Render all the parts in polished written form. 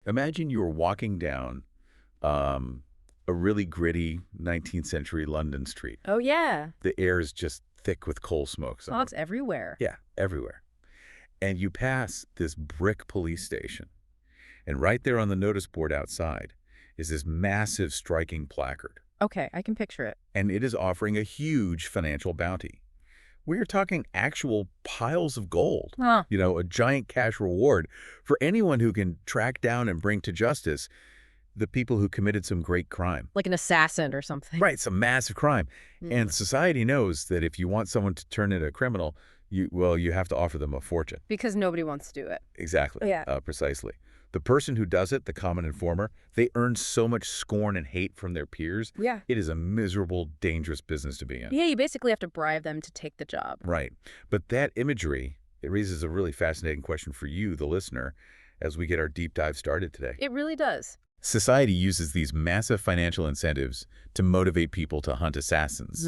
Imagine you were walking down a really gritty 19th century London street. Oh, yeah. The air is just thick with coal smoke. Oh, it's everywhere. Yeah, everywhere. And you pass this brick police station. And right there on the notice board outside is this massive striking placard. Okay, I can picture it. And it is offering a huge financial bounty. We're talking actual piles of gold. Huh. You know, a giant cash reward for anyone who can track down and bring to justice the people who committed some great crime. Like an assassin or something. Right, some massive crime. And society knows that if you want someone to turn into a criminal, you have to offer them a fortune. Because nobody wants to do it. Exactly. Yeah. Precisely. The person who does it, the common informer, they earn so much scorn and hate from their peers. Yeah. It is a miserable, dangerous business to be in. Yeah, you basically have to bribe them to take the job. Right. But that imagery, it raises a really fascinating question for you, the listener, as we get our deep dive started today. It really does. Society uses these massive financial incentives to motivate people to hunt assassins.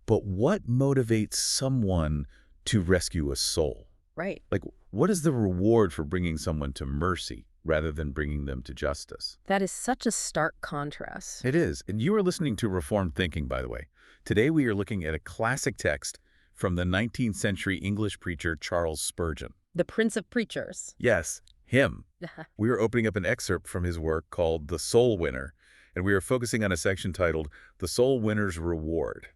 But what motivates someone to rescue a soul? Right. Like, what is the reward for bringing someone to mercy rather than bringing them to justice? That is such a stark contrast. It is. And you are listening to Reformed Thinking, by the way. Today we are looking at a classic text from the 19th century English preacher Charles Spurgeon. The Prince of Preachers. Yes, him. We are opening up an excerpt from his work called The Soul Winner, and we are focusing on a section titled The Soul Winner's Reward.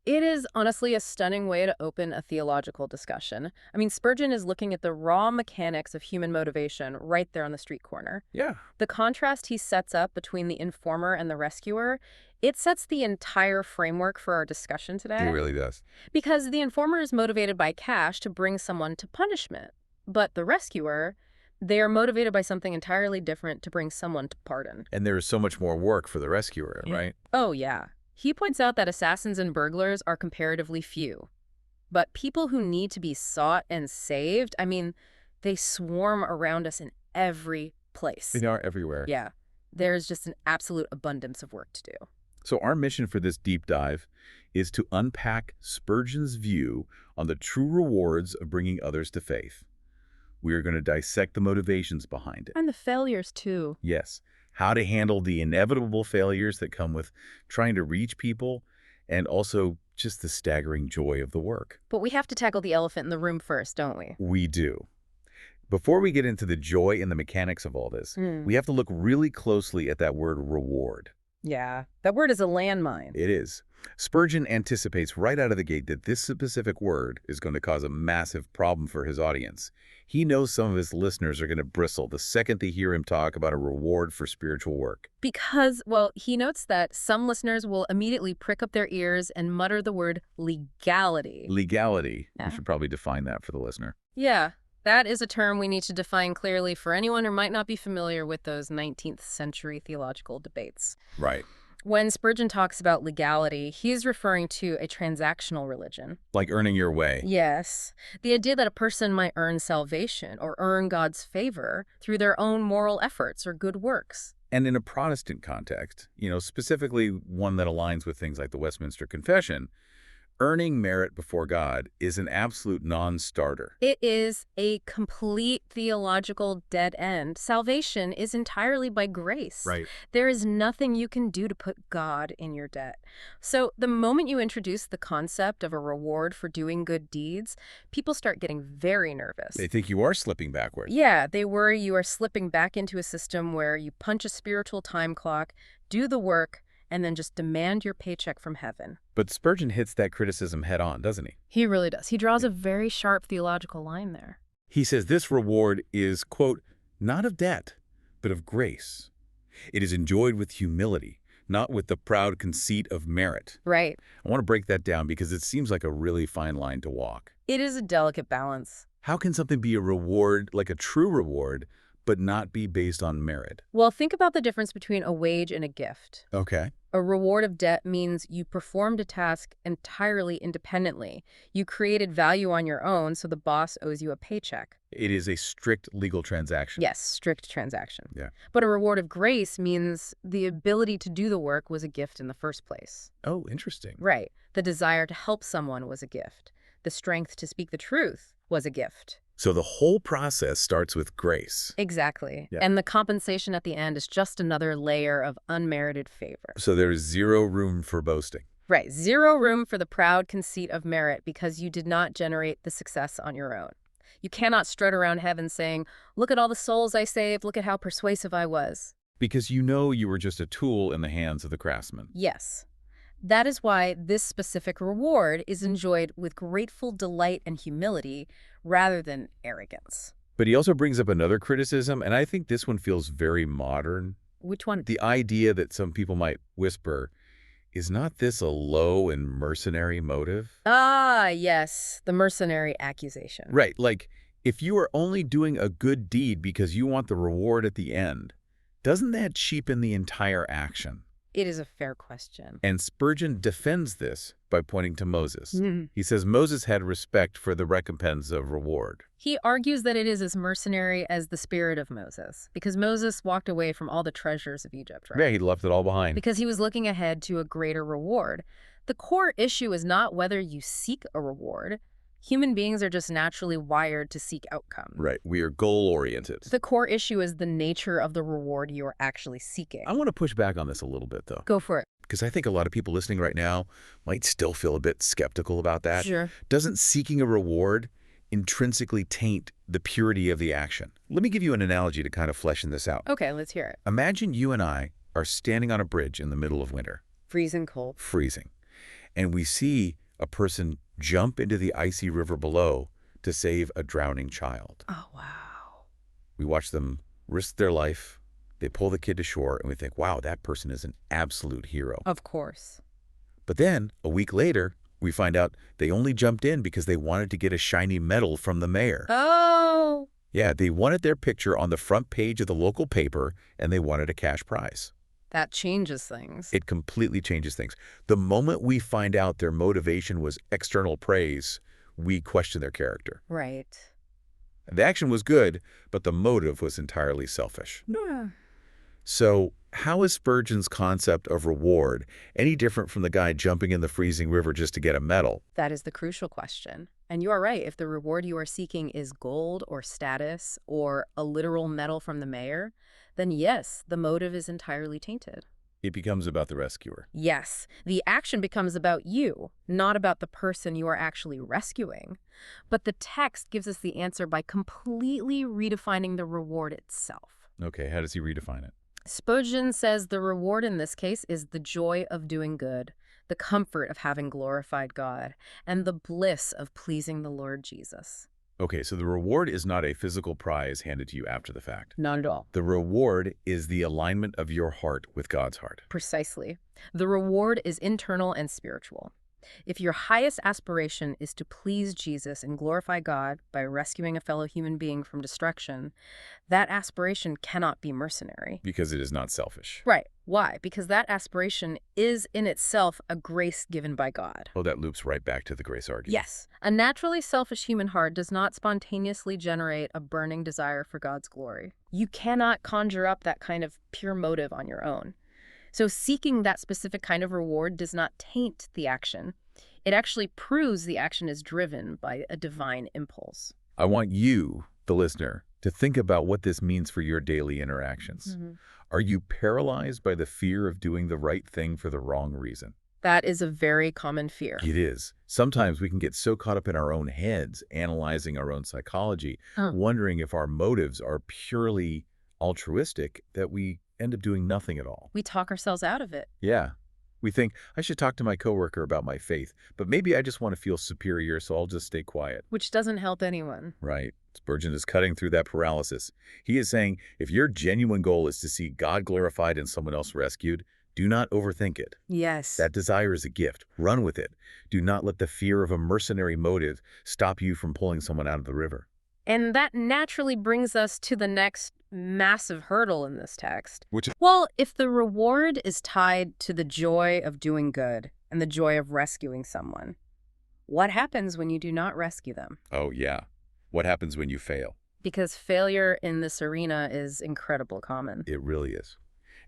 It is honestly a stunning way to open a theological discussion. I mean, Spurgeon is looking at the raw mechanics of human motivation right there on the street corner. Yeah. The contrast he sets up between the informer and the rescuer, it sets the entire framework for our discussion today. It really does. Because the informer is motivated by cash to bring someone to punishment. But the rescuer, they are motivated by something entirely different to bring someone to pardon. And there is so much more work for the rescuer, right? Oh, yeah. He points out that assassins and burglars are comparatively few. But people who need to be sought and saved, I mean, they swarm around us in every place. They are everywhere. Yeah. There's just an absolute abundance of work to do. So our mission for this deep dive is to unpack Spurgeon's view on the true rewards of bringing others to faith. We are going to dissect the motivations behind it. And the failures, too. Yes. How to handle the inevitable failures that come with trying to reach people, and also just the staggering joy of the work. But we have to tackle the elephant in the room first, don't we? We do. Before we get into the joy and the mechanics of all this, we have to look really closely at that word reward. Yeah, that word is a landmine. It is. Spurgeon anticipates right out of the gate that this specific word is going to cause a massive problem for his audience. He knows some of his listeners are going to bristle the second they hear him talk about a reward for spiritual work. Because, well, he notes that some listeners will immediately prick up their ears and mutter the word legality. Legality. Yeah. We should probably define that for the listener. Yeah, that is a term we need to define clearly for anyone who might not be familiar with those 19th century theological debates. Right. When Spurgeon talks about legality, he's referring to a transactional religion. Like earning your way. Yes. The idea that a person might earn salvation or earn God's favor through their own moral efforts or good works. And in a Protestant context, specifically one that aligns with things like the Westminster Confession, earning merit before God is an absolute non-starter. It is a complete theological dead end. Salvation is entirely by grace. Right. There is nothing you can do to put God in your debt. So the moment you introduce the concept of a reward for doing good deeds, people start getting very nervous. They think you are slipping backwards. Yeah, they worry you are slipping back into a system where you punch a spiritual time clock, do the work, and then just demand your paycheck from heaven. But Spurgeon hits that criticism head on, doesn't he? He really does. He draws a very sharp theological line there. He says this reward is, quote, not of debt, but of grace. It is enjoyed with humility, not with the proud conceit of merit. Right. I want to break that down because it seems like a really fine line to walk. It is a delicate balance. How can something be a reward, like a true reward, but not be based on merit? Well, think about the difference between a wage and a gift. Okay. A reward of debt means you performed a task entirely independently. You created value on your own, so the boss owes you a paycheck. It is a strict legal transaction. Yes, strict transaction. Yeah. But a reward of grace means the ability to do the work was a gift in the first place. Oh, interesting. Right. The desire to help someone was a gift. The strength to speak the truth was a gift. So the whole process starts with grace. Exactly. Yeah. And the compensation at the end is just another layer of unmerited favor. So there's zero room for boasting. Right. Zero room for the proud conceit of merit because you did not generate the success on your own. You cannot strut around heaven saying, look at all the souls I saved, look at how persuasive I was. Because you know you were just a tool in the hands of the craftsman. Yes. That is why this specific reward is enjoyed with grateful delight and humility rather than arrogance. But he also brings up another criticism, and I think this one feels very modern. Which one? The idea that some people might whisper, is not this a low and mercenary motive? Ah, yes, the mercenary accusation. Right, like, if you are only doing a good deed because you want the reward at the end, doesn't that cheapen the entire action? It is a fair question. And Spurgeon defends this by pointing to Moses. Mhm. He says Moses had respect for the recompense of reward. He argues that it is as mercenary as the spirit of Moses, because Moses walked away from all the treasures of Egypt, right? Yeah, he left it all behind. Because he was looking ahead to a greater reward. The core issue is not whether you seek a reward. Human beings are just naturally wired to seek outcome. Right, we are goal-oriented. The core issue is the nature of the reward you are actually seeking. I want to push back on this a little bit, though, Go for it. because I think a lot of people listening right now might still feel a bit skeptical about that. Sure. Doesn't seeking a reward intrinsically taint the purity of the action? Let me give you an analogy to kind of fleshing this out. Okay, let's hear it. Imagine you and I are standing on a bridge in the middle of winter, Freezing cold. freezing, and we see a person jump into the icy river below to save a drowning child. Oh, wow. We watch them risk their life, they pull the kid to shore, and we think, wow, that person is an absolute hero. Of course. But then, a week later, we find out they only jumped in because they wanted to get a shiny medal from the mayor. Oh! Yeah, they wanted their picture on the front page of the local paper, and they wanted a cash prize. That changes things. It completely changes things. The moment we find out their motivation was external praise, we question their character. Right. The action was good, but the motive was entirely selfish. Yeah. So how is Spurgeon's concept of reward any different from the guy jumping in the freezing river just to get a medal? That is the crucial question. And you are right. If the reward you are seeking is gold or status or a literal medal from the mayor, then yes, the motive is entirely tainted. It becomes about the rescuer. Yes, the action becomes about you, not about the person you are actually rescuing. But the text gives us the answer by completely redefining the reward itself. Okay, how does he redefine it? Spurgeon says the reward in this case is the joy of doing good, the comfort of having glorified God, and the bliss of pleasing the Lord Jesus. Okay, so the reward is not a physical prize handed to you after the fact. Not at all. The reward is the alignment of your heart with God's heart. Precisely. The reward is internal and spiritual. If your highest aspiration is to please Jesus and glorify God by rescuing a fellow human being from destruction, that aspiration cannot be mercenary. Because it is not selfish. Right. Why? Because that aspiration is in itself a grace given by God. Oh, that loops right back to the grace argument. Yes. A naturally selfish human heart does not spontaneously generate a burning desire for God's glory. You cannot conjure up that kind of pure motive on your own. So seeking that specific kind of reward does not taint the action. It actually proves the action is driven by a divine impulse. I want you, the listener, to think about what this means for your daily interactions. Are you paralyzed by the fear of doing the right thing for the wrong reason? That is a very common fear. It is. Sometimes we can get so caught up in our own heads, analyzing our own psychology, wondering if our motives are purely altruistic, that we end up doing nothing at all. We talk ourselves out of it. Yeah. We think, I should talk to my coworker about my faith, but maybe I just want to feel superior, so I'll just stay quiet. Which doesn't help anyone. Right. Spurgeon is cutting through that paralysis. He is saying, if your genuine goal is to see God glorified and someone else rescued, do not overthink it. Yes. That desire is a gift. Run with it. Do not let the fear of a mercenary motive stop you from pulling someone out of the river. And that naturally brings us to the next massive hurdle in this text. Which is, Well, if the reward is tied to the joy of doing good and the joy of rescuing someone, what happens when you do not rescue them? oh yeah, what happens when you fail? Because failure in this arena is incredibly common. It really is.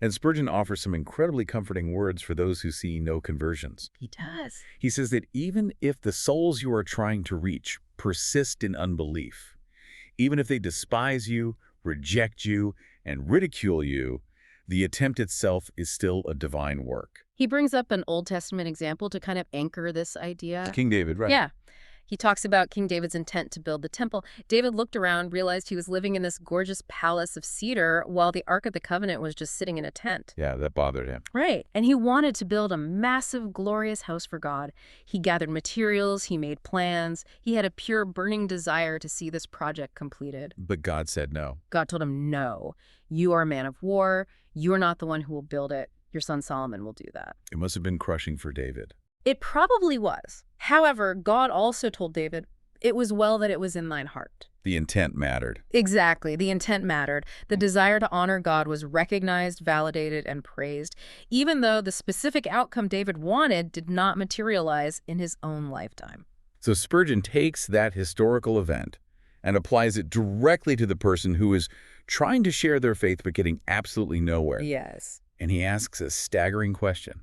And Spurgeon offers some incredibly comforting words for those who see no conversions. He does. He says that even if the souls you are trying to reach persist in unbelief, Even if they despise you, reject you, and ridicule you, the attempt itself is still a divine work. He brings up an Old Testament example to kind of anchor this idea. King David, right? Yeah. He talks about King David's intent to build the temple. David looked around, realized he was living in this gorgeous palace of cedar while the Ark of the Covenant was just sitting in a tent. Yeah, that bothered him. Right. And he wanted to build a massive, glorious house for God. He gathered materials, he made plans. He had a pure, burning desire to see this project completed. But God said no. God told him, no, you are a man of war. You are not the one who will build it. Your son Solomon will do that. It must have been crushing for David. It probably was. However, God also told David, it was well that it was in thine heart. The intent mattered. Exactly. The intent mattered. The desire to honor God was recognized, validated, and praised, even though the specific outcome David wanted did not materialize in his own lifetime. So Spurgeon takes that historical event and applies it directly to the person who is trying to share their faith but getting absolutely nowhere. Yes. And he asks a staggering question.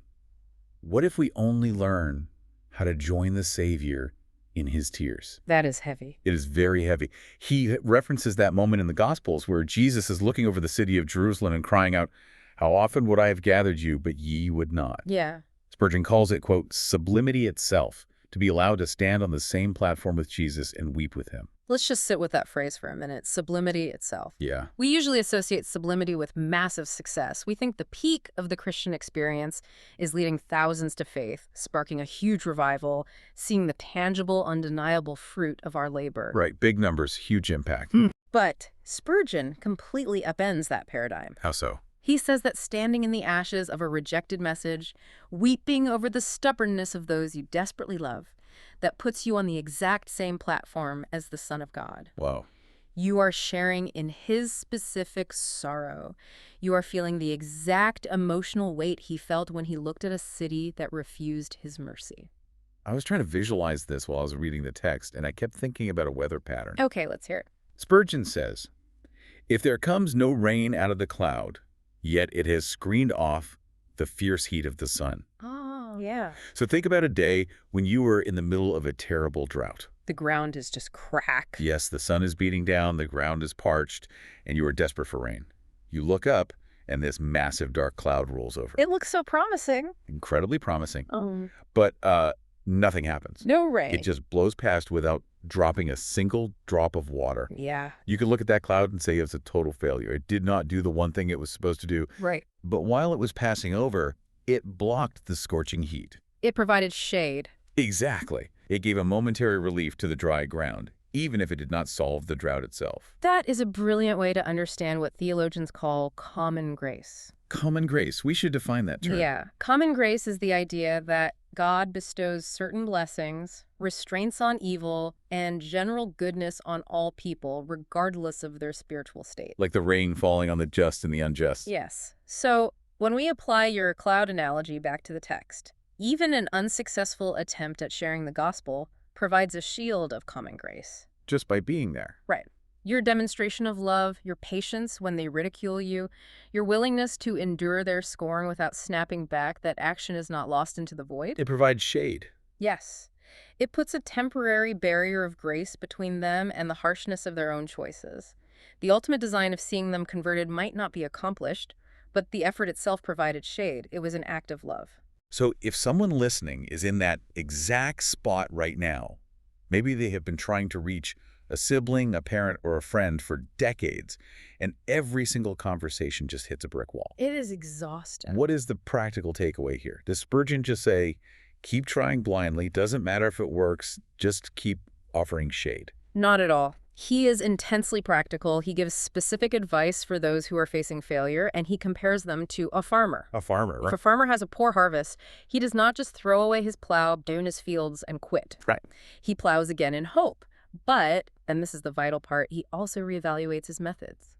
What if we only learn how to join the Savior in his tears? That is heavy. It is very heavy. He references that moment in the Gospels where Jesus is looking over the city of Jerusalem and crying out, "How often would I have gathered you, but ye would not." Yeah. Spurgeon calls it, quote, sublimity itself, to be allowed to stand on the same platform with Jesus and weep with him. Let's just sit with that phrase for a minute, sublimity itself. Yeah. We usually associate sublimity with massive success. We think the peak of the Christian experience is leading thousands to faith, sparking a huge revival, seeing the tangible, undeniable fruit of our labor. Right. Big numbers, huge impact. But Spurgeon completely upends that paradigm. How so? He says that standing in the ashes of a rejected message, weeping over the stubbornness of those you desperately love, that puts you on the exact same platform as the Son of God. Wow. You are sharing in his specific sorrow. You are feeling the exact emotional weight he felt when he looked at a city that refused his mercy. I was trying to visualize this while I was reading the text, and I kept thinking about a weather pattern. Okay, let's hear it. Spurgeon says, if there comes no rain out of the cloud, yet it has screened off the fierce heat of the sun. Oh, yeah. So think about a day when you were in the middle of a terrible drought. The ground is just crack. Yes, the sun is beating down, the ground is parched, and you are desperate for rain. You look up, and this massive dark cloud rolls over. It looks so promising. Incredibly promising. But nothing happens. No rain. It just blows past without dropping a single drop of water. Yeah. You could look at that cloud and say it's a total failure. It did not do the one thing it was supposed to do. Right. But while it was passing over, it blocked the scorching heat. It provided shade. Exactly. It gave a momentary relief to the dry ground, even if it did not solve the drought itself. That is a brilliant way to understand what theologians call common grace. Common grace. We should define that term. Yeah. Common grace is the idea that God bestows certain blessings, restraints on evil, and general goodness on all people, regardless of their spiritual state. Like the rain falling on the just and the unjust. Yes. So when we apply your cloud analogy back to the text, even an unsuccessful attempt at sharing the gospel provides a shield of common grace. Just by being there. Right. Your demonstration of love, your patience when they ridicule you, your willingness to endure their scorn without snapping back, that action is not lost into the void. It provides shade. Yes. It puts a temporary barrier of grace between them and the harshness of their own choices. The ultimate design of seeing them converted might not be accomplished, but the effort itself provided shade. It was an act of love. So if someone listening is in that exact spot right now, maybe they have been trying to reach a sibling, a parent, or a friend for decades, and every single conversation just hits a brick wall. It is exhausting. What is the practical takeaway here? Does Spurgeon just say, keep trying blindly, doesn't matter if it works, just keep offering shade? Not at all. He is intensely practical. He gives specific advice for those who are facing failure, and he compares them to a farmer. A farmer, right? If a farmer has a poor harvest, he does not just throw away his plow, down his fields, and quit. Right. He plows again in hope. But, and this is the vital part, he also reevaluates his methods.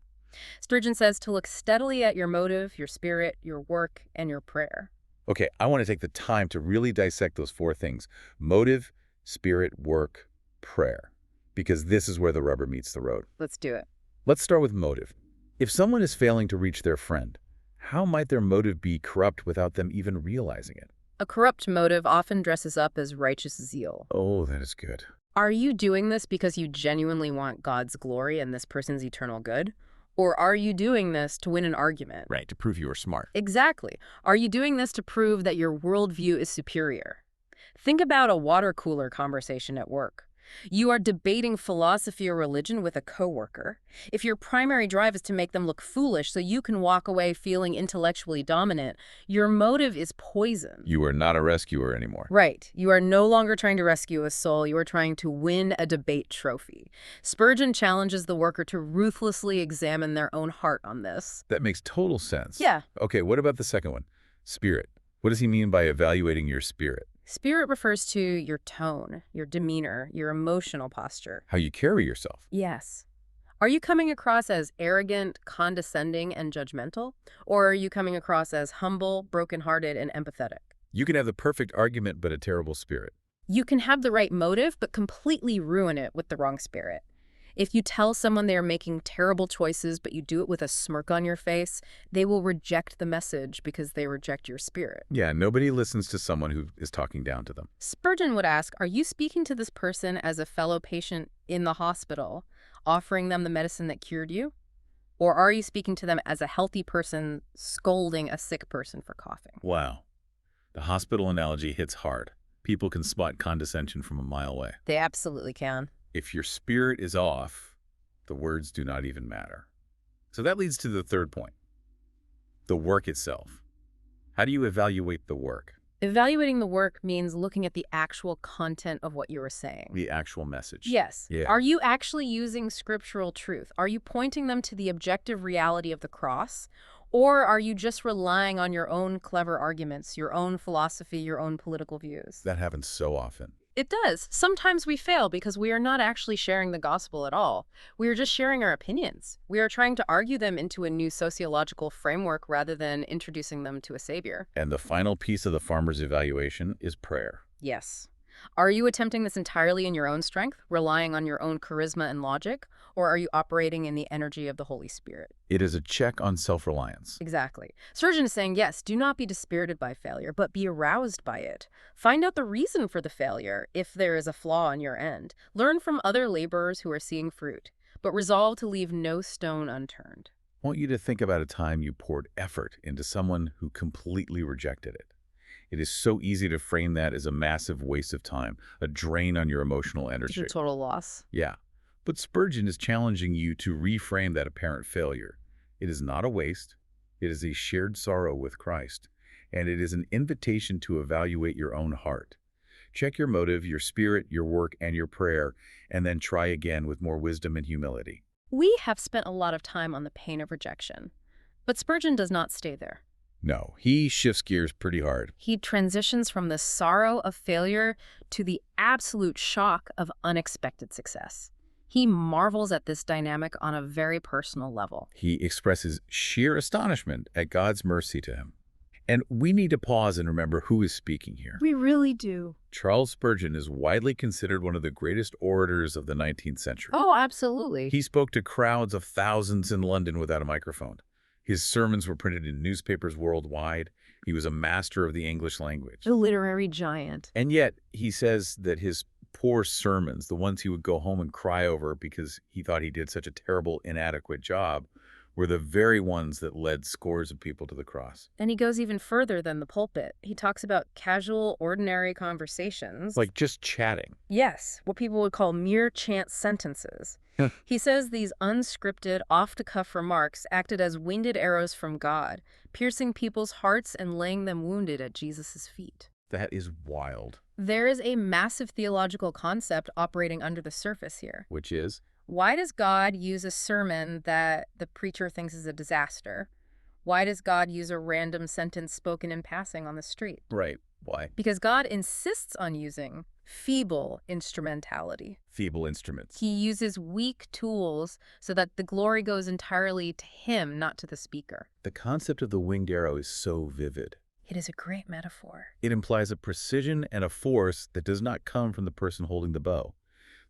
Spurgeon says to look steadily at your motive, your spirit, your work, and your prayer. Okay, I want to take the time to really dissect those four things. Motive, spirit, work, prayer. Because this is where the rubber meets the road. Let's do it. Let's start with motive. If someone is failing to reach their friend, how might their motive be corrupt without them even realizing it? A corrupt motive often dresses up as righteous zeal. Oh, that is good. Are you doing this because you genuinely want God's glory and this person's eternal good? Or are you doing this to win an argument? Right, to prove you are smart. Exactly. Are you doing this to prove that your worldview is superior? Think about a water cooler conversation at work. You are debating philosophy or religion with a coworker. If your primary drive is to make them look foolish so you can walk away feeling intellectually dominant, your motive is poison. You are not a rescuer anymore. Right. You are no longer trying to rescue a soul. You are trying to win a debate trophy. Spurgeon challenges the worker to ruthlessly examine their own heart on this. That makes total sense. Yeah. Okay, what about the second one? Spirit. What does he mean by evaluating your spirit? Spirit refers to your tone, your demeanor, your emotional posture. How you carry yourself. Yes. Are you coming across as arrogant, condescending, and judgmental? Or are you coming across as humble, brokenhearted, and empathetic? You can have the perfect argument but a terrible spirit. You can have the right motive, but completely ruin it with the wrong spirit. If you tell someone they are making terrible choices, but you do it with a smirk on your face, they will reject the message because they reject your spirit. Yeah, nobody listens to someone who is talking down to them. Spurgeon would ask, are you speaking to this person as a fellow patient in the hospital, offering them the medicine that cured you? Or are you speaking to them as a healthy person scolding a sick person for coughing? Wow. The hospital analogy hits hard. People can spot condescension from a mile away. They absolutely can. If your spirit is off, the words do not even matter. So that leads to the third point, the work itself. How do you evaluate the work? Evaluating the work means looking at the actual content of what you are saying. The actual message. Yes. Yeah. Are you actually using scriptural truth? Are you pointing them to the objective reality of the cross? Or are you just relying on your own clever arguments, your own philosophy, your own political views? That happens so often. It does. Sometimes we fail because we are not actually sharing the gospel at all. We are just sharing our opinions. We are trying to argue them into a new sociological framework rather than introducing them to a savior. And the final piece of the farmer's evaluation is prayer. Yes. Are you attempting this entirely in your own strength, relying on your own charisma and logic, or are you operating in the energy of the Holy Spirit? It is a check on self-reliance. Exactly. Spurgeon is saying, yes, do not be dispirited by failure, but be aroused by it. Find out the reason for the failure, if there is a flaw on your end. Learn from other laborers who are seeing fruit, but resolve to leave no stone unturned. I want you to think about a time you poured effort into someone who completely rejected it. It is so easy to frame that as a massive waste of time, a drain on your emotional energy. It's a total loss. Yeah. But Spurgeon is challenging you to reframe that apparent failure. It is not a waste. It is a shared sorrow with Christ. And it is an invitation to evaluate your own heart. Check your motive, your spirit, your work, and your prayer, and then try again with more wisdom and humility. We have spent a lot of time on the pain of rejection, but Spurgeon does not stay there. No, he shifts gears pretty hard. He transitions from the sorrow of failure to the absolute shock of unexpected success. He marvels at this dynamic on a very personal level. He expresses sheer astonishment at God's mercy to him. And we need to pause and remember who is speaking here. We really do. Charles Spurgeon is widely considered one of the greatest orators of the 19th century. Oh, absolutely. He spoke to crowds of thousands in London without a microphone. His sermons were printed in newspapers worldwide. He was a master of the English language. A literary giant. And yet, he says that his poor sermons, the ones he would go home and cry over because he thought he did such a terrible, inadequate job, were the very ones that led scores of people to the cross. And he goes even further than the pulpit. He talks about casual, ordinary conversations. Like just chatting. Yes, what people would call mere chance sentences. He says these unscripted, off-the-cuff remarks acted as winged arrows from God, piercing people's hearts and laying them wounded at Jesus' feet. That is wild. There is a massive theological concept operating under the surface here. Which is? Why does God use a sermon that the preacher thinks is a disaster? Why does God use a random sentence spoken in passing on the street? Right. Why? Because God insists on using feeble instrumentality. Feeble instruments. He uses weak tools so that the glory goes entirely to him, not to the speaker. The concept of the winged arrow is so vivid. It is a great metaphor. It implies a precision and a force that does not come from the person holding the bow.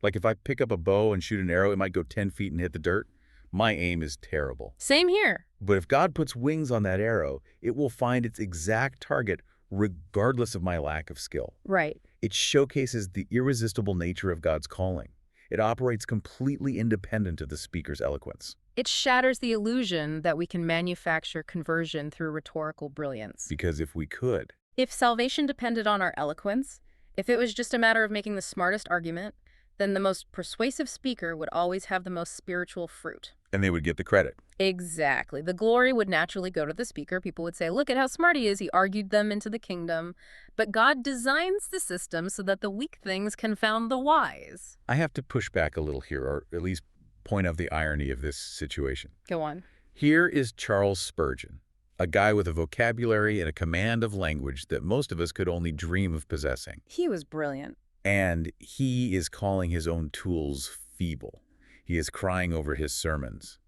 Like if I pick up a bow and shoot an arrow, it might go 10 feet and hit the dirt. My aim is terrible. Same here. But if God puts wings on that arrow, it will find its exact target regardless of my lack of skill. Right. It showcases the irresistible nature of God's calling. It operates completely independent of the speaker's eloquence. It shatters the illusion that we can manufacture conversion through rhetorical brilliance. Because if we could, If salvation depended on our eloquence, if it was just a matter of making the smartest argument, then the most persuasive speaker would always have the most spiritual fruit. and they would get the credit. Exactly. The glory would naturally go to the speaker. People would say, look at how smart he is. He argued them into the kingdom. But God designs the system so that the weak things confound the wise. I have to push back a little here, or at least point out the irony of this situation. Go on. Here is Charles Spurgeon, a guy with a vocabulary and a command of language that most of us could only dream of possessing. He was brilliant. And he is calling his own tools feeble. He is crying over his sermons.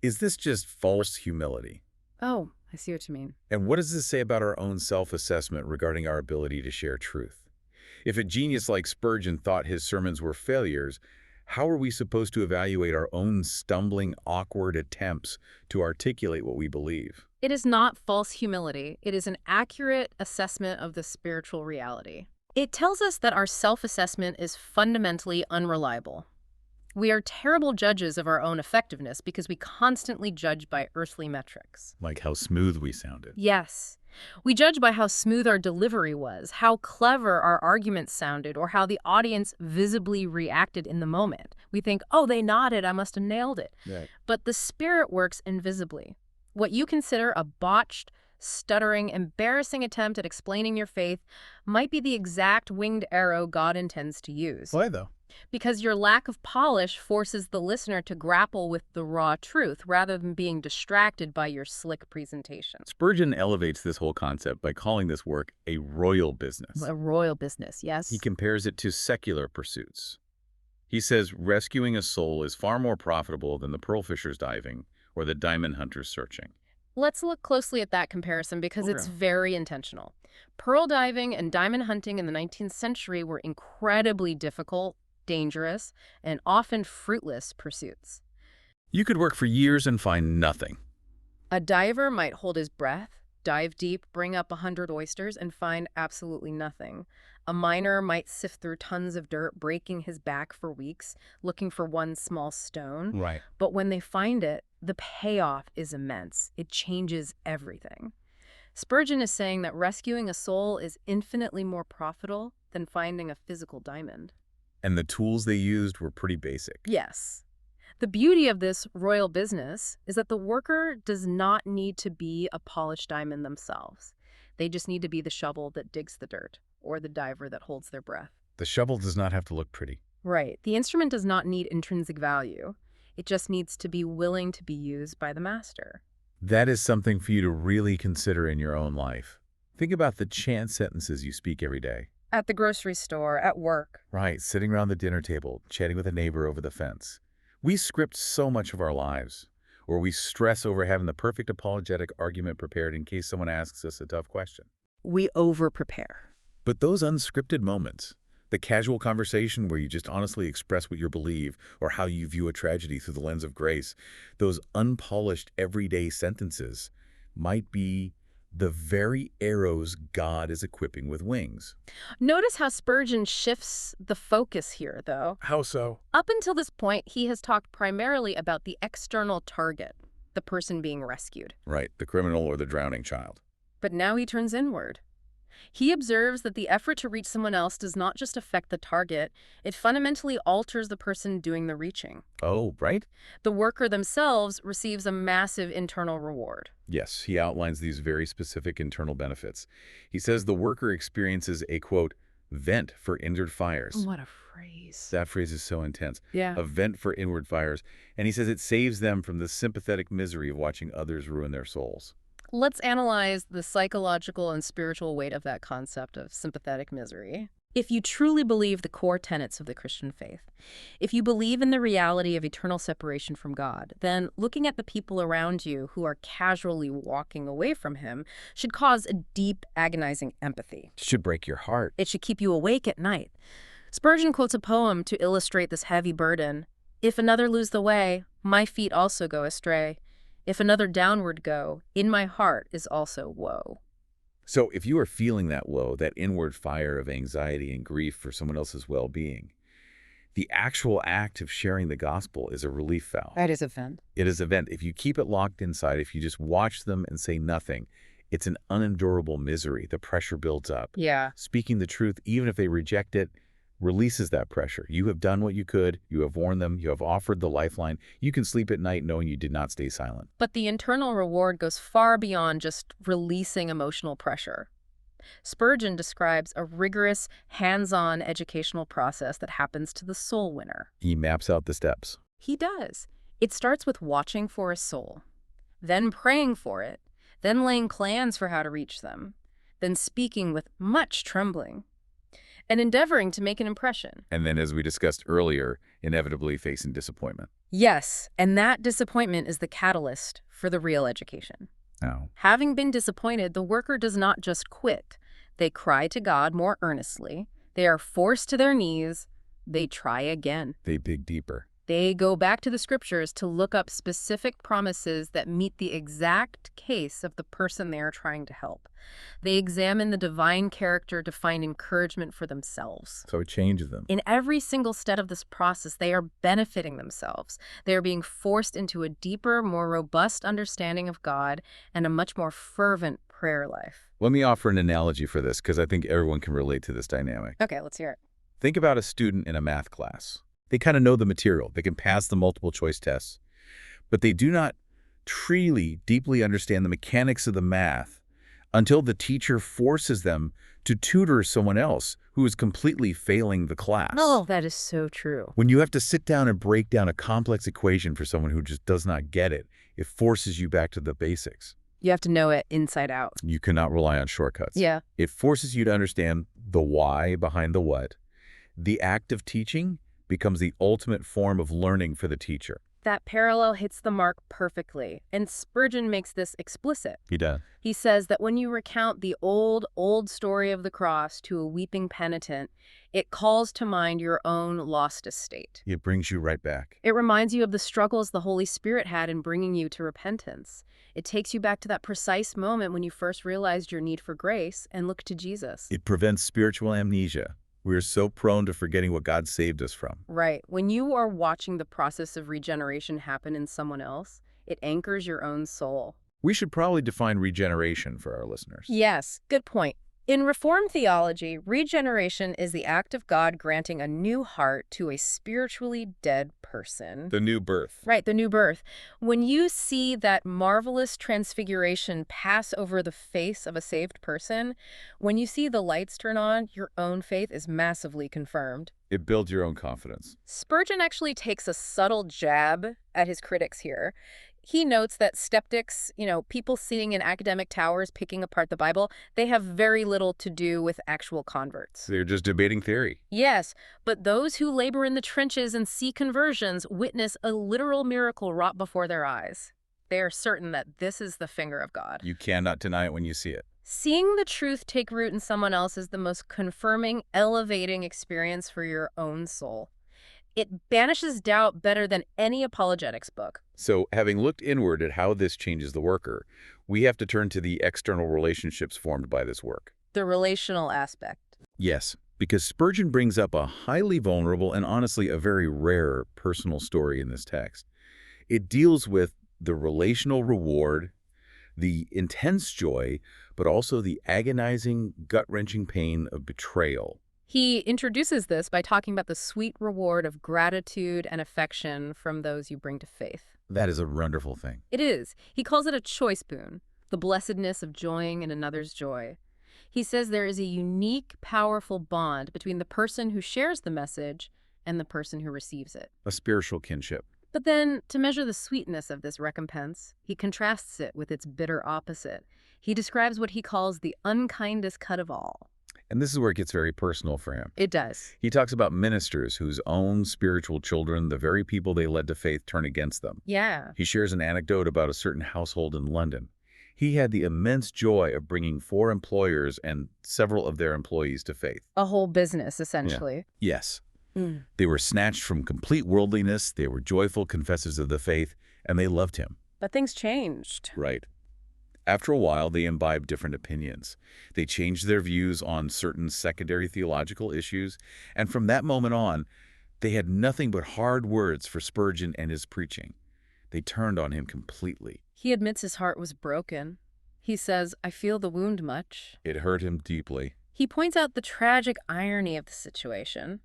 Is this just false humility? Oh, I see what you mean. And what does this say about our own self-assessment regarding our ability to share truth? If a genius like Spurgeon thought his sermons were failures, how are we supposed to evaluate our own stumbling, awkward attempts to articulate what we believe? It is not false humility. It is an accurate assessment of the spiritual reality. It tells us that our self-assessment is fundamentally unreliable. We are terrible judges of our own effectiveness because we constantly judge by earthly metrics. Like how smooth we sounded. Yes. We judge by how smooth our delivery was, how clever our arguments sounded, or how the audience visibly reacted in the moment. We think, oh, they nodded, I must have nailed it. Right. But the Spirit works invisibly. What you consider a botched, stuttering, embarrassing attempt at explaining your faith might be the exact winged arrow God intends to use. Why, though? Because your lack of polish forces the listener to grapple with the raw truth rather than being distracted by your slick presentation. Spurgeon elevates this whole concept by calling this work a royal business. A royal business, yes? He compares it to secular pursuits. He says rescuing a soul is far more profitable than the pearl fishers diving or the diamond hunters searching. Let's look closely at that comparison because it's very intentional. Pearl diving and diamond hunting in the 19th century were incredibly difficult, dangerous, and often fruitless pursuits. You could work for years and find nothing. A diver might hold his breath, dive deep, bring up 100 oysters, and find absolutely nothing. A miner might sift through tons of dirt, breaking his back for weeks, looking for one small stone. Right. But when they find it, the payoff is immense. It changes everything. Spurgeon is saying that rescuing a soul is infinitely more profitable than finding a physical diamond. And the tools they used were pretty basic. Yes. The beauty of this royal business is that the worker does not need to be a polished diamond themselves. They just need to be the shovel that digs the dirt or the diver that holds their breath. The shovel does not have to look pretty. Right. The instrument does not need intrinsic value. It just needs to be willing to be used by the master. That is something for you to really consider in your own life. Think about the chant sentences you speak every day. At the grocery store, at work. Right, sitting around the dinner table, chatting with a neighbor over the fence. We script so much of our lives, or we stress over having the perfect apologetic argument prepared in case someone asks us a tough question. We over-prepare. But those unscripted moments, the casual conversation where you just honestly express what you believe or how you view a tragedy through the lens of grace, those unpolished everyday sentences might be the very arrows God is equipping with wings. Notice how Spurgeon shifts the focus here, though. How so? Up until this point, he has talked primarily about the external target, the person being rescued. Right, the criminal or the drowning child. But now he turns inward. He observes that the effort to reach someone else does not just affect the target, it fundamentally alters the person doing the reaching. Oh, right? The worker themselves receives a massive internal reward. Yes, he outlines these very specific internal benefits. He says the worker experiences a, quote, vent for inward fires. What a phrase. That phrase is so intense. Yeah. A vent for inward fires. And he says it saves them from the sympathetic misery of watching others ruin their souls. Let's analyze the psychological and spiritual weight of that concept of sympathetic misery. If you truly believe the core tenets of the Christian faith, if you believe in the reality of eternal separation from God, then looking at the people around you who are casually walking away from Him should cause a deep, agonizing empathy. It should break your heart. It should keep you awake at night. Spurgeon quotes a poem to illustrate this heavy burden. If another lose the way, my feet also go astray. If another downward go, in my heart is also woe. So if you are feeling that low, that inward fire of anxiety and grief for someone else's well-being, the actual act of sharing the gospel is a relief valve. That is a vent. It is a vent. If you keep it locked inside, if you just watch them and say nothing, it's an unendurable misery. The pressure builds up. Yeah. Speaking the truth, even if they reject it, releases that pressure. You have done what you could. You have warned them. You have offered the lifeline. You can sleep at night knowing you did not stay silent. But the internal reward goes far beyond just releasing emotional pressure. Spurgeon describes a rigorous, hands-on educational process that happens to the soul winner. He maps out the steps. He does. It starts with watching for a soul, then praying for it, then laying plans for how to reach them, then speaking with much trembling, and endeavoring to make an impression. And then, as we discussed earlier, inevitably facing disappointment. Yes, and that disappointment is the catalyst for the real education. Oh. Having been disappointed, the worker does not just quit. They cry to God more earnestly. They are forced to their knees. They try again. They dig deeper. They go back to the scriptures to look up specific promises that meet the exact case of the person they are trying to help. They examine the divine character to find encouragement for themselves. So it changes them. In every single step of this process, they are benefiting themselves. They are being forced into a deeper, more robust understanding of God and a much more fervent prayer life. Let me offer an analogy for this, because I think everyone can relate to this dynamic. Okay, let's hear it. Think about a student in a math class. They kind of know the material. They can pass the multiple choice tests, but they do not truly, deeply understand the mechanics of the math until the teacher forces them to tutor someone else who is completely failing the class. Oh, that is so true. When you have to sit down and break down a complex equation for someone who just does not get it, it forces you back to the basics. You have to know it inside out. You cannot rely on shortcuts. Yeah. It forces you to understand the why behind the what. The act of teaching becomes the ultimate form of learning for the teacher. That parallel hits the mark perfectly, and Spurgeon makes this explicit. He does. He says that when you recount the old story of the cross to a weeping penitent, it calls to mind your own lost estate. It brings you right back. It reminds you of the struggles the Holy Spirit had in bringing you to repentance. It takes you back to that precise moment when you first realized your need for grace and looked to Jesus. It prevents spiritual amnesia. We are so prone to forgetting what God saved us from. Right. When you are watching the process of regeneration happen in someone else, it anchors your own soul. We should probably define regeneration for our listeners. Yes, good point. In Reformed theology, regeneration is the act of God granting a new heart to a spiritually dead person. The new birth. Right, the new birth. When you see that marvelous transfiguration pass over the face of a saved person, when you see the lights turn on, your own faith is massively confirmed. It builds your own confidence. Spurgeon actually takes a subtle jab at his critics here. He notes that skeptics, people sitting in academic towers picking apart the Bible, they have very little to do with actual converts. They're just debating theory. Yes, but those who labor in the trenches and see conversions witness a literal miracle wrought before their eyes. They are certain that this is the finger of God. You cannot deny it when you see it. Seeing the truth take root in someone else is the most confirming, elevating experience for your own soul. It banishes doubt better than any apologetics book. So, having looked inward at how this changes the worker, we have to turn to the external relationships formed by this work. The relational aspect. Yes, because Spurgeon brings up a highly vulnerable and honestly a very rare personal story in this text. It deals with the relational reward, the intense joy, but also the agonizing, gut-wrenching pain of betrayal. He introduces this by talking about the sweet reward of gratitude and affection from those you bring to faith. That is a wonderful thing. It is. He calls it a choice boon, the blessedness of joying in another's joy. He says there is a unique, powerful bond between the person who shares the message and the person who receives it. A spiritual kinship. But then, to measure the sweetness of this recompense, he contrasts it with its bitter opposite. He describes what he calls the unkindest cut of all. And this is where it gets very personal for him. It does. He talks about ministers whose own spiritual children, the very people they led to faith, turn against them. Yeah. He shares an anecdote about a certain household in London. He had the immense joy of bringing 4 employers and several of their employees to faith. A whole business, essentially. Yeah. Yes. They were snatched from complete worldliness, they were joyful confessors of the faith, and they loved him. But things changed. Right. After a while, they imbibed different opinions. They changed their views on certain secondary theological issues, and from that moment on, they had nothing but hard words for Spurgeon and his preaching. They turned on him completely. He admits his heart was broken. He says, "I feel the wound much." It hurt him deeply. He points out the tragic irony of the situation.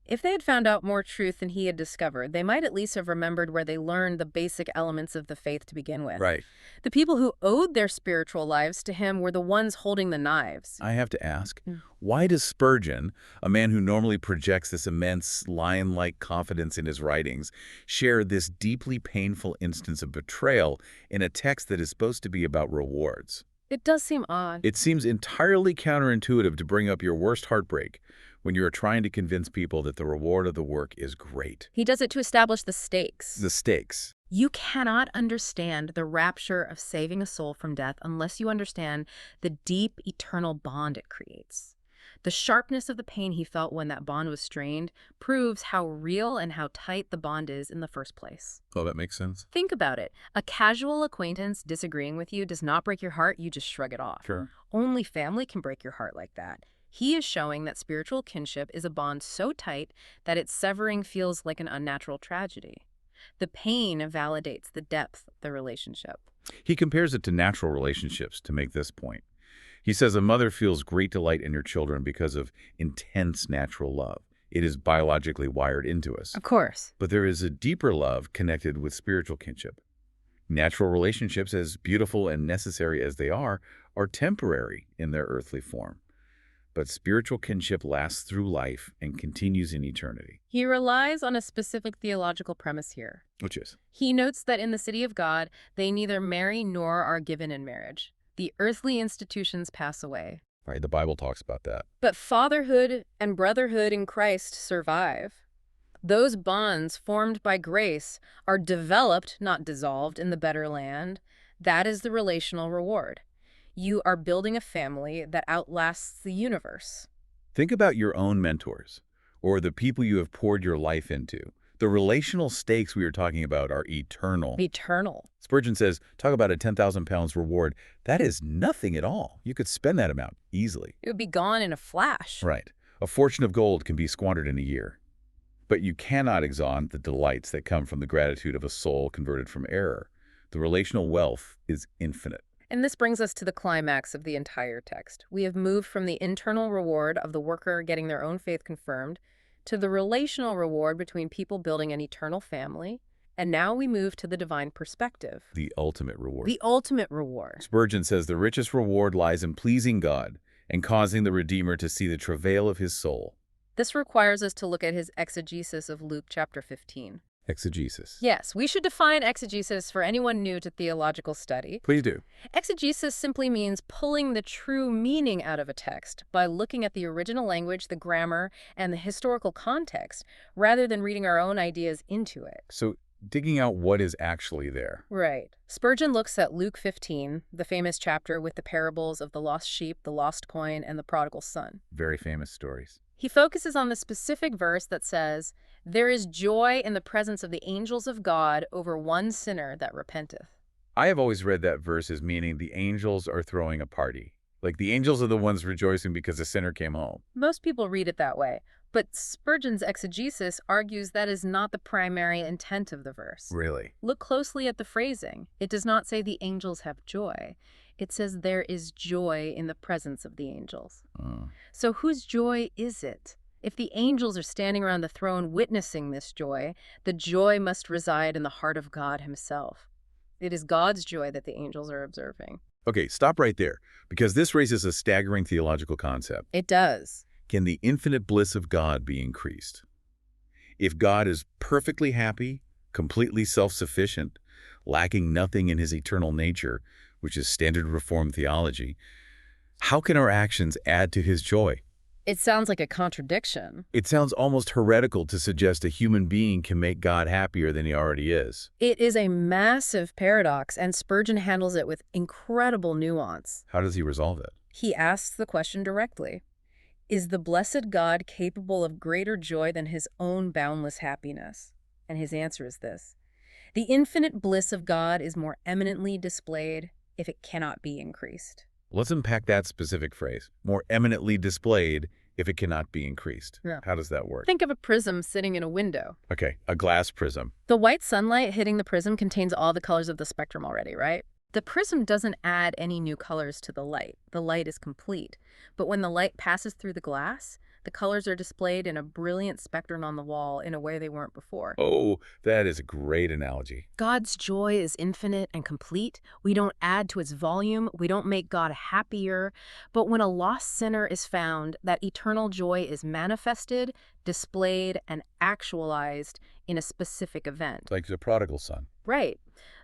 If they had found out more truth than he had discovered, they might at least have remembered where they learned the basic elements of the faith to begin with. Right. The people who owed their spiritual lives to him were the ones holding the knives. I have to ask, why does Spurgeon, a man who normally projects this immense lion-like confidence in his writings, share this deeply painful instance of betrayal in a text that is supposed to be about rewards? It does seem odd. It seems entirely counterintuitive to bring up your worst heartbreak when you are trying to convince people that the reward of the work is great. He does it to establish the stakes. The stakes. You cannot understand the rapture of saving a soul from death unless you understand the deep, eternal bond it creates. The sharpness of the pain he felt when that bond was strained proves how real and how tight the bond is in the first place. Oh, that makes sense. Think about it. A casual acquaintance disagreeing with you does not break your heart, you just shrug it off. Sure. Only family can break your heart like that. He is showing that spiritual kinship is a bond so tight that its severing feels like an unnatural tragedy. The pain validates the depth of the relationship. He compares it to natural relationships to make this point. He says a mother feels great delight in her children because of intense natural love. It is biologically wired into us. Of course. But there is a deeper love connected with spiritual kinship. Natural relationships, as beautiful and necessary as they are temporary in their earthly form. But spiritual kinship lasts through life and continues in eternity. He relies on a specific theological premise here. Which is? He notes that in the city of God, they neither marry nor are given in marriage. The earthly institutions pass away. Right, the Bible talks about that. But fatherhood and brotherhood in Christ survive. Those bonds formed by grace are developed, not dissolved, in the better land. That is the relational reward. You are building a family that outlasts the universe. Think about your own mentors, or the people you have poured your life into. The relational stakes we are talking about are eternal. Eternal. Spurgeon says, talk about a 10,000 pounds reward. That is nothing at all. You could spend that amount easily. It would be gone in a flash. Right. A fortune of gold can be squandered in a year. But you cannot exhaust the delights that come from the gratitude of a soul converted from error. The relational wealth is infinite. And this brings us to the climax of the entire text. We have moved from the internal reward of the worker getting their own faith confirmed to the relational reward between people building an eternal family. And now we move to the divine perspective. The ultimate reward. The ultimate reward. Spurgeon says the richest reward lies in pleasing God and causing the Redeemer to see the travail of his soul. This requires us to look at his exegesis of Luke chapter 15. Exegesis. Yes, we should define exegesis for anyone new to theological study. Please do. Exegesis simply means pulling the true meaning out of a text by looking at the original language, the grammar, and the historical context, rather than reading our own ideas into it. So digging out what is actually there. Right. Spurgeon looks at Luke 15, the famous chapter with the parables of the lost sheep, the lost coin, and the prodigal son. Very famous stories. He focuses on the specific verse that says, "There is joy in the presence of the angels of God over one sinner that repenteth." I have always read that verse as meaning the angels are throwing a party. Like the angels are the ones rejoicing because a sinner came home. Most people read it that way, but Spurgeon's exegesis argues that is not the primary intent of the verse. Really? Look closely at the phrasing. It does not say the angels have joy. It says there is joy in the presence of the angels. So whose joy is it? If the angels are standing around the throne witnessing this joy, the joy must reside in the heart of God himself. It is God's joy that the angels are observing. Okay, stop right there, because this raises a staggering theological concept. It does. Can the infinite bliss of God be increased? If God is perfectly happy, completely self-sufficient, lacking nothing in his eternal nature, which is standard Reformed theology, how can our actions add to his joy? It sounds like a contradiction. It sounds almost heretical to suggest a human being can make God happier than he already is. It is a massive paradox, and Spurgeon handles it with incredible nuance. How does he resolve it? He asks the question directly. Is the blessed God capable of greater joy than his own boundless happiness? And his answer is this. The infinite bliss of God is more eminently displayed if it cannot be increased. Let's unpack that specific phrase. More eminently displayed if it cannot be increased. Yeah. How does that work? Think of a prism sitting in a window. Okay, a glass prism. The white sunlight hitting the prism contains all the colors of the spectrum already, right? The prism doesn't add any new colors to the light. The light is complete. But when the light passes through the glass, the colors are displayed in a brilliant spectrum on the wall in a way they weren't before. Oh, that is a great analogy. God's joy is infinite and complete. We don't add to its volume. We don't make God happier. But when a lost sinner is found, that eternal joy is manifested, displayed, and actualized in a specific event. Like the prodigal son. Right.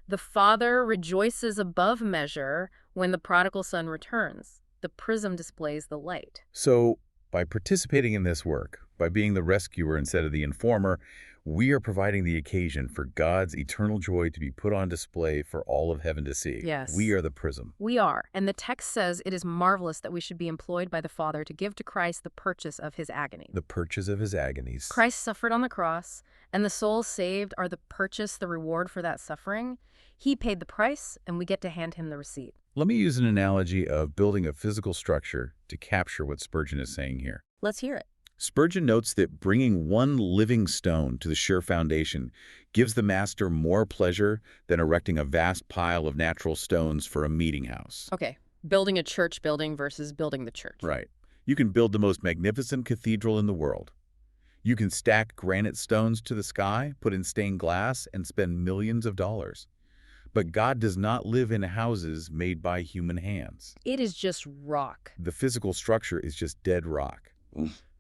The Father rejoices above measure when the prodigal son returns. The prism displays the light. So, by participating in this work, by being the rescuer instead of the informer, we are providing the occasion for God's eternal joy to be put on display for all of heaven to see. Yes. We are the prism. We are. And the text says it is marvelous that we should be employed by the Father to give to Christ the purchase of his agony. The purchase of his agonies. Christ suffered on the cross, and the souls saved are the purchase, the reward for that suffering. He paid the price, and we get to hand him the receipt. Let me use an analogy of building a physical structure to capture what Spurgeon is saying here. Let's hear it. Spurgeon notes that bringing one living stone to the sure foundation gives the master more pleasure than erecting a vast pile of natural stones for a meeting house. Okay, building a church building versus building the church. Right. You can build the most magnificent cathedral in the world. You can stack granite stones to the sky, put in stained glass, and spend millions of dollars. But God does not live in houses made by human hands. It is just rock. The physical structure is just dead rock.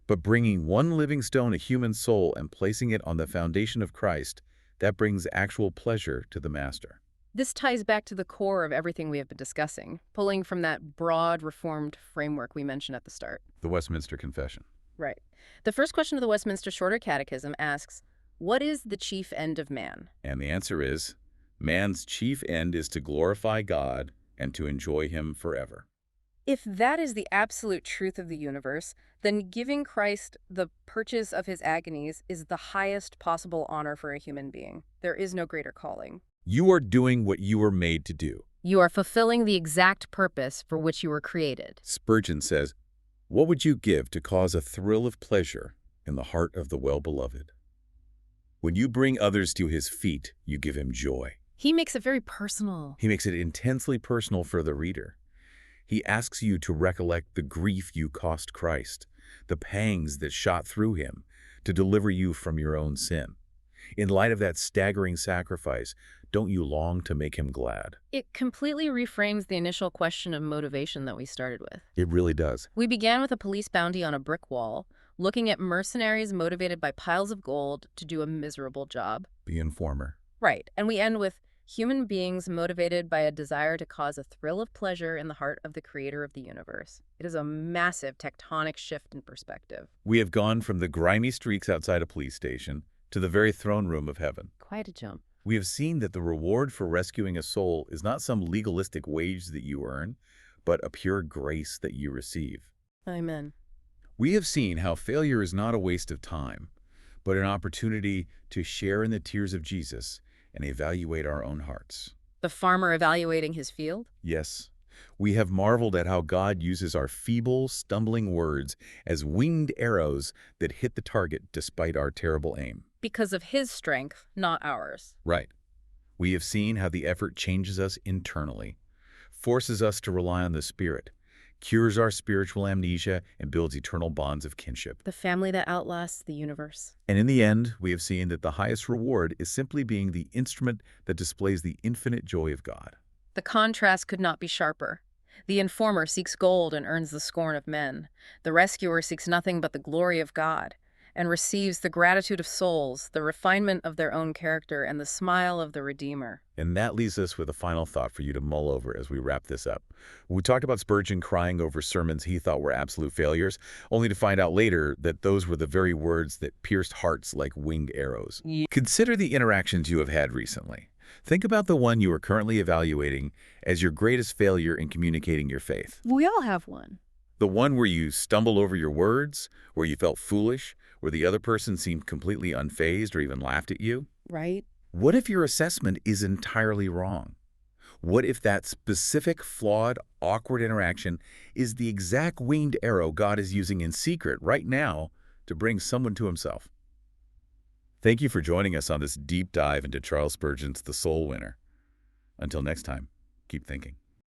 But bringing one living stone, a human soul, and placing it on the foundation of Christ, that brings actual pleasure to the master. This ties back to the core of everything we have been discussing, pulling from that broad Reformed framework we mentioned at the start. The Westminster Confession. Right. The first question of the Westminster Shorter Catechism asks, what is the chief end of man? And the answer is, man's chief end is to glorify God and to enjoy him forever. If that is the absolute truth of the universe, then giving Christ the purchase of his agonies is the highest possible honor for a human being. There is no greater calling. You are doing what you were made to do. You are fulfilling the exact purpose for which you were created. Spurgeon says, what would you give to cause a thrill of pleasure in the heart of the well-beloved? When you bring others to his feet, you give him joy. He makes it very personal. He makes it intensely personal for the reader. He asks you to recollect the grief you cost Christ, the pangs that shot through him to deliver you from your own sin. In light of that staggering sacrifice, don't you long to make him glad? It completely reframes the initial question of motivation that we started with. It really does. We began with a police bounty on a brick wall, looking at mercenaries motivated by piles of gold to do a miserable job. The informer. Right, and we end with human beings motivated by a desire to cause a thrill of pleasure in the heart of the creator of the universe. It is a massive tectonic shift in perspective. We have gone from the grimy streets outside a police station to the very throne room of heaven. Quite a jump. We have seen that the reward for rescuing a soul is not some legalistic wage that you earn, but a pure grace that you receive. Amen. We have seen how failure is not a waste of time, but an opportunity to share in the tears of Jesus and evaluate our own hearts. The farmer evaluating his field? Yes, we have marveled at how God uses our feeble, stumbling words as winged arrows that hit the target despite our terrible aim. Because of his strength, not ours. Right. We have seen how the effort changes us internally, forces us to rely on the Spirit, cures our spiritual amnesia, and builds eternal bonds of kinship. The family that outlasts the universe. And in the end, we have seen that the highest reward is simply being the instrument that displays the infinite joy of God. The contrast could not be sharper. The informer seeks gold and earns the scorn of men. The rescuer seeks nothing but the glory of God and receives the gratitude of souls, the refinement of their own character, and the smile of the Redeemer. And that leaves us with a final thought for you to mull over as we wrap this up. We talked about Spurgeon crying over sermons he thought were absolute failures, only to find out later that those were the very words that pierced hearts like winged arrows. Consider the interactions you have had recently. Think about the one you are currently evaluating as your greatest failure in communicating your faith. We all have one. The one where you stumbled over your words, where you felt foolish, where the other person seemed completely unfazed or even laughed at you. Right? What if your assessment is entirely wrong? What if that specific, flawed, awkward interaction is the exact winged arrow God is using in secret right now to bring someone to himself? Thank you for joining us on this deep dive into Charles Spurgeon's The Soul Winner. Until next time, keep thinking.